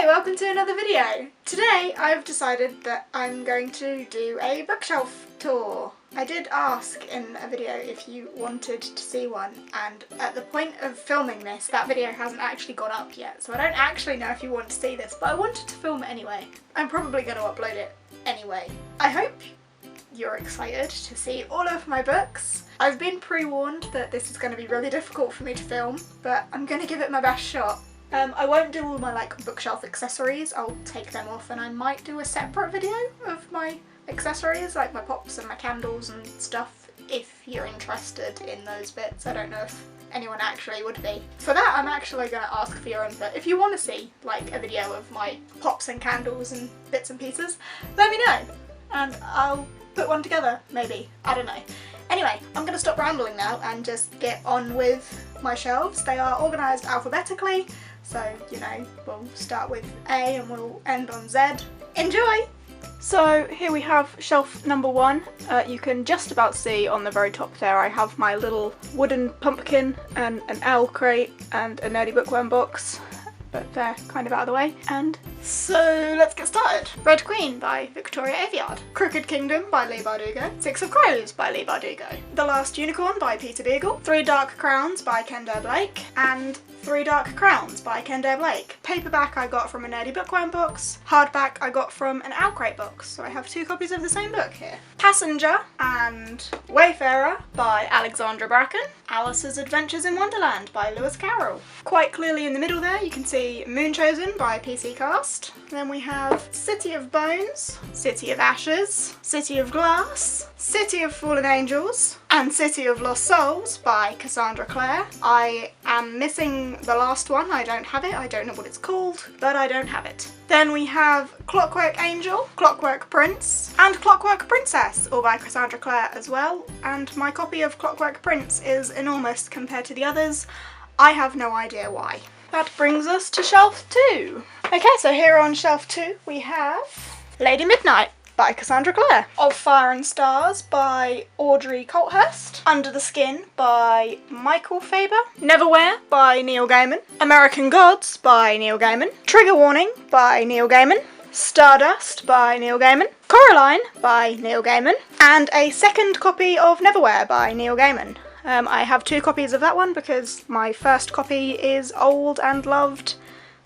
Hey, welcome to another video. Today I've decided that I'm going to do a bookshelf tour. I did ask in a video if you wanted to see one, and at the point of filming this, that video hasn't actually gone up yet, so I don't actually know if you want to see this, but I wanted to film it anyway. I'm probably going to upload it anyway. I hope you're excited to see all of my books. I've been pre-warned that this is going to be really difficult for me to film, but I'm going to give it my best shot. I won't do all my bookshelf accessories, I'll take them off, and I might do a separate video of my accessories, like my pops and my candles and stuff, if you're interested in those bits. I don't know if anyone actually would be. For that, I'm actually going to ask for your input. If you want to see a video of my pops and candles and bits and pieces, let me know and I'll put one together, maybe. I don't know. Anyway, I'm going to stop rambling now and just get on with my shelves. They are organised alphabetically, so, we'll start with A and we'll end on Z. Enjoy! So here we have shelf number 1. You can just about see on the very top there I have my little wooden pumpkin and an owl crate and a Nerdy Bookworm box, but they're kind of out of the way. And so let's get started. Red Queen by Victoria Aveyard. Crooked Kingdom by Leigh Bardugo. Six of Crows by Leigh Bardugo. The Last Unicorn by Peter Beagle. Three Dark Crowns by Kendare Blake. And Three Dark Crowns by Kendare Blake. Paperback I got from a Nerdy Bookworm box. Hardback I got from an Owl Crate box, so I have 2 copies of the same book here. Passenger and Wayfarer by Alexandra Bracken. Alice's Adventures in Wonderland by Lewis Carroll. Quite clearly in the middle there you can see Moonchosen by PC Cast. Then we have City of Bones, City of Ashes, City of Glass, City of Fallen Angels, and City of Lost Souls by Cassandra Clare. I am missing the last one, I don't have it, I don't know what it's called, but I don't have it. Then we have Clockwork Angel, Clockwork Prince, and Clockwork Princess, all by Cassandra Clare as well, and my copy of Clockwork Prince is enormous compared to the others. I have no idea why. That brings us to shelf 2. Okay, so here on shelf 2 we have Lady Midnight by Cassandra Clare. Of Fire and Stars by Audrey Colthurst. Under the Skin by Michael Faber. Neverwhere by Neil Gaiman. American Gods by Neil Gaiman. Trigger Warning by Neil Gaiman. Stardust by Neil Gaiman. Coraline by Neil Gaiman. And a second copy of Neverwhere by Neil Gaiman. I have 2 copies of that one because my first copy is old and loved,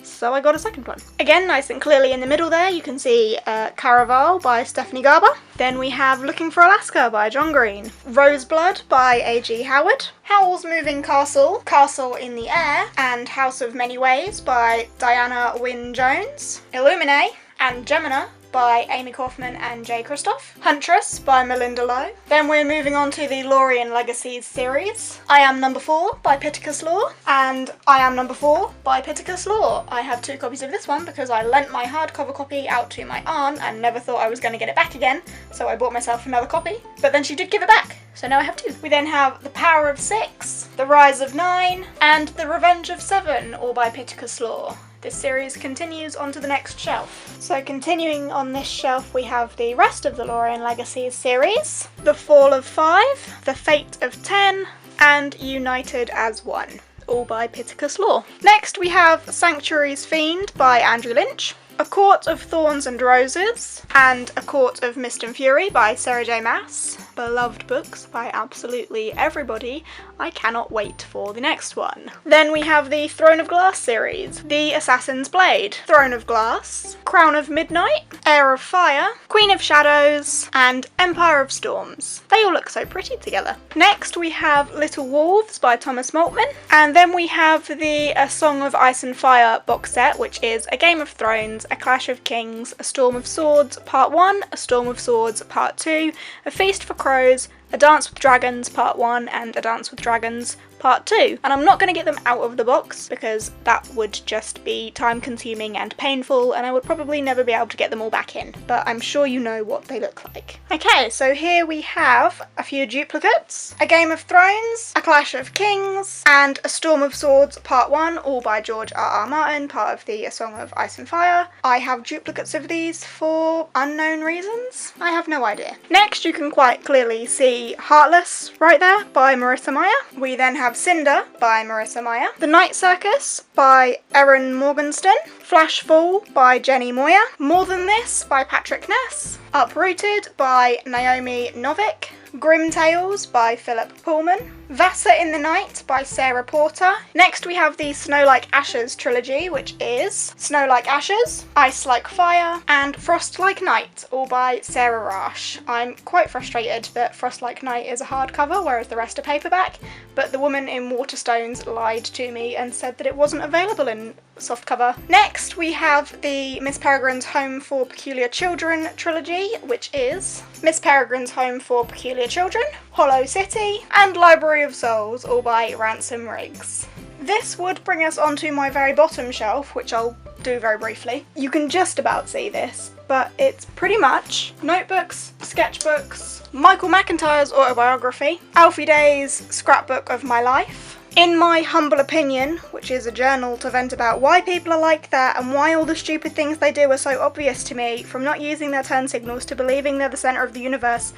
so I got a second one. Again, nice and clearly in the middle there, you can see Caraval by Stephanie Garber. Then we have Looking for Alaska by John Green. Roseblood by A.G. Howard. Howl's Moving Castle, Castle in the Air, and House of Many Ways by Diana Wynne Jones. Illumine and Gemina by Amy Kaufman and Jay Kristoff. Huntress by Melinda Lowe. Then we're moving on to the Lorien Legacies series. I Am Number 4 by Pittacus Law and I Am Number 4 by Pittacus Law. I have 2 copies of this one because I lent my hardcover copy out to my aunt and never thought I was going to get it back again, so I bought myself another copy, but then she did give it back, so now I have 2. We then have The Power of 6, The Rise of 9, and The Revenge of 7, all by Pittacus Law. This series continues onto the next shelf. So continuing on this shelf we have the rest of the Lorien Legacies series. The Fall of 5, The Fate of 10, and United as One, all by Pittacus Law. Next we have Sanctuary's Fiend by Andrew Lynch. A Court of Thorns and Roses, and A Court of Mist and Fury by Sarah J. Maas. Beloved books by absolutely everybody. I cannot wait for the next one. Then we have the Throne of Glass series, The Assassin's Blade, Throne of Glass, Crown of Midnight, Heir of Fire, Queen of Shadows, and Empire of Storms. They all look so pretty together. Next we have Little Wolves by Thomas Maltman, and then we have the A Song of Ice and Fire box set, which is A Game of Thrones, A Clash of Kings, A Storm of Swords Part 1, A Storm of Swords Part 2, A Feast for Crows, A Dance with Dragons Part 1, and A Dance with Dragons Part 2. And I'm not going to get them out of the box because that would just be time consuming and painful and I would probably never be able to get them all back in, but I'm sure you know what they look like. Okay, so here we have a few duplicates. A Game of Thrones, A Clash of Kings, and A Storm of Swords Part 1, all by George R.R. Martin, part of the A Song of Ice and Fire. I have duplicates of these for unknown reasons. I have no idea. Next you can quite clearly see the Heartless right there by Marissa Meyer. We then have Cinder by Marissa Meyer. The Night Circus by Erin Morgenstern. Flash Fall by Jenny Moyer. More Than This by Patrick Ness. Uprooted by Naomi Novik. Grim Tales by Philip Pullman. Vassar in the Night by Sarah Porter. Next we have the Snow Like Ashes trilogy, which is Snow Like Ashes, Ice Like Fire, and Frost Like Night, all by Sarah Rash. I'm quite frustrated that Frost Like Night is a hardcover, whereas the rest are paperback, but the woman in Waterstones lied to me and said that it wasn't available in softcover. Next we have the Miss Peregrine's Home for Peculiar Children trilogy, which is Miss Peregrine's Home for Peculiar Children, Hollow City, and Library of Souls, all by Ransom Riggs. This would bring us onto my very bottom shelf, which I'll do very briefly. You can just about see this, but it's pretty much notebooks, sketchbooks, Michael McIntyre's autobiography, Alfie Dey's Scrapbook of My Life, In My Humble Opinion, which is a journal to vent about why people are like that and why all the stupid things they do are so obvious to me, from not using their turn signals to believing they're the centre of the universe,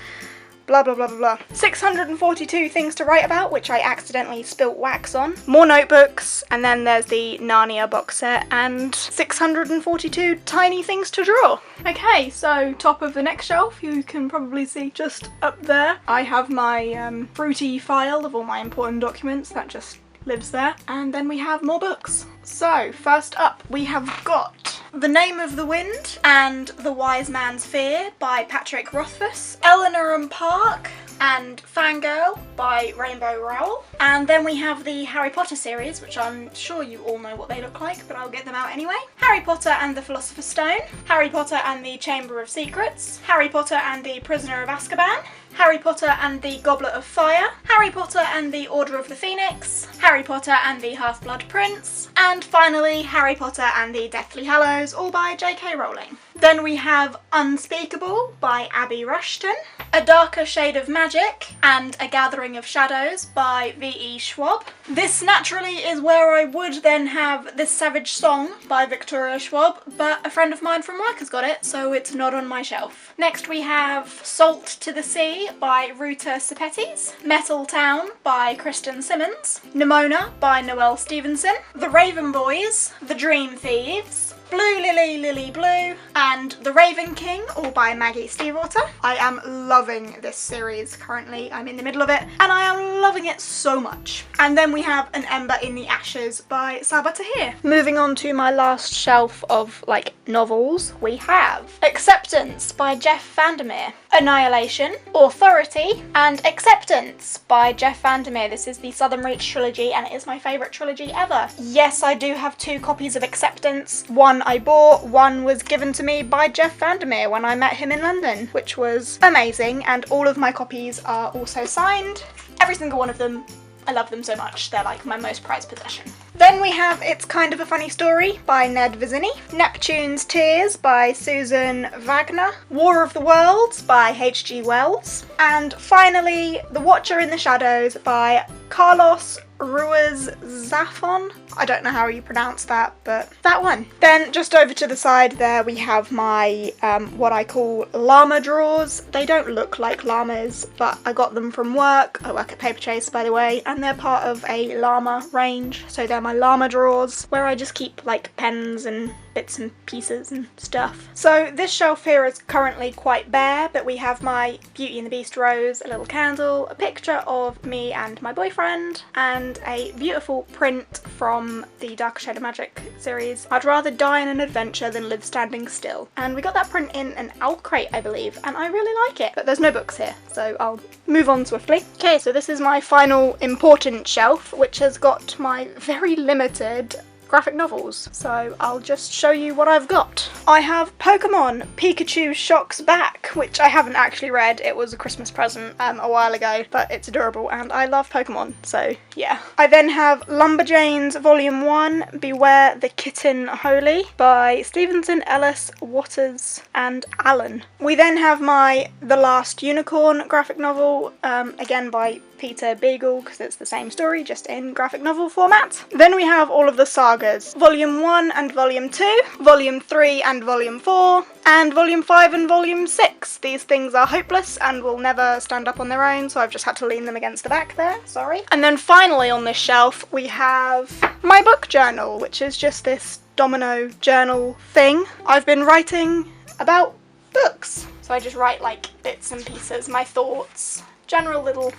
blah blah blah blah blah. 642 things to write about, which I accidentally spilt wax on. More notebooks, and then there's the Narnia box set, and 642 tiny things to draw. Okay, so top of the next shelf, you can probably see just up there, I have my fruity file of all my important documents that just lives there. And then we have more books. So first up we have got The Name of the Wind and The Wise Man's Fear by Patrick Rothfuss, Eleanor and Park and Fangirl by Rainbow Rowell. And then we have the Harry Potter series, which I'm sure you all know what they look like, but I'll get them out anyway. Harry Potter and the Philosopher's Stone, Harry Potter and the Chamber of Secrets, Harry Potter and the Prisoner of Azkaban, Harry Potter and the Goblet of Fire, Harry Potter and the Order of the Phoenix, Harry Potter and the Half-Blood Prince, and finally Harry Potter and the Deathly Hallows, all by J.K. Rowling. Then we have Unspeakable by Abby Rushton, A Darker Shade of Magic and A Gathering of Shadows by V.E. Schwab. This naturally is where I would then have This Savage Song by Victoria Schwab, but a friend of mine from work has got it, so it's not on my shelf. Next we have Salt to the Sea by Ruta Sepetys, Metal Town by Kristen Simmons, Nimona by Noelle Stevenson, The Raven Boys, The Dream Thieves, Blue Lily Lily Blue, and The Raven King, all by Maggie Stiefvater. I am loving this series currently. I'm in the middle of it, and I am loving it so much. And then we have An Ember in the Ashes by Sabaa Tahir. Moving on to my last shelf of, novels, we have Acceptance by Jeff Vandermeer, Annihilation, Authority, and Acceptance by Jeff Vandermeer. This is the Southern Reach trilogy, and it is my favourite trilogy ever. Yes, I do have 2 copies of Acceptance. One I bought, one was given to me by Jeff Vandermeer when I met him in London, which was amazing, and all of my copies are also signed. Every single one of them. I love them so much. They're like my most prized possession. Then we have It's Kind of a Funny Story by Ned Vizzini, Neptune's Tears by Susan Wagner, War of the Worlds by H.G. Wells, and finally The Watcher in the Shadows by Carlos Ruiz Zafón. I don't know how you pronounce that, but that one. Then just over to the side there we have my what I call llama drawers. They don't look like llamas, but I got them from work. I work at Paperchase, by the way, and they're part of a llama range, so they're my llama drawers where I just keep pens and bits and pieces and stuff. So this shelf here is currently quite bare, but we have my Beauty and the Beast rose, a little candle, a picture of me and my boyfriend, and a beautiful print from the Darker Shade of Magic series, I'd Rather Die in an Adventure Than Live Standing Still. And we got that print in an owl crate, I believe, and I really like it. But there's no books here, so I'll move on swiftly. Okay, so this is my final important shelf, which has got my very limited graphic novels, so I'll just show you what I've got. I have Pokemon Pikachu Shocks Back, which I haven't actually read. It was a Christmas present a while ago, but it's adorable and I love Pokemon, so yeah. I then have Lumberjanes Volume 1 Beware the Kitten Holy by Stevenson, Ellis, Waters and Allen. We then have my The Last Unicorn graphic novel, again by Peter Beagle, because it's the same story, just in graphic novel format. Then we have all of the sagas, Volume 1 and Volume 2, Volume 3 and Volume 4, and Volume 5 and Volume 6. comics. These things are hopeless and will never stand up on their own, so I've just had to lean them against the back there, sorry. And then finally on this shelf we have my book journal, which is just this domino journal thing. I've been writing about books. So I just write like bits and pieces, my thoughts, general little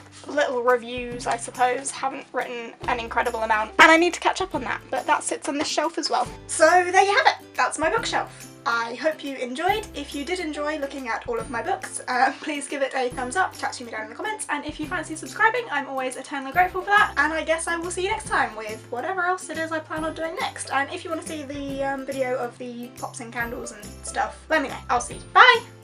reviews, I suppose. Haven't written an incredible amount, and I need to catch up on that, but that sits on this shelf as well. So there you have it, that's my bookshelf. I hope you enjoyed. If you did enjoy looking at all of my books, please give it a thumbs up, chat to me down in the comments, and if you fancy subscribing, I'm always eternally grateful for that, and I guess I will see you next time with whatever else it is I plan on doing next. And if you want to see the video of the pops and candles and stuff, let me know. I'll see you. Bye!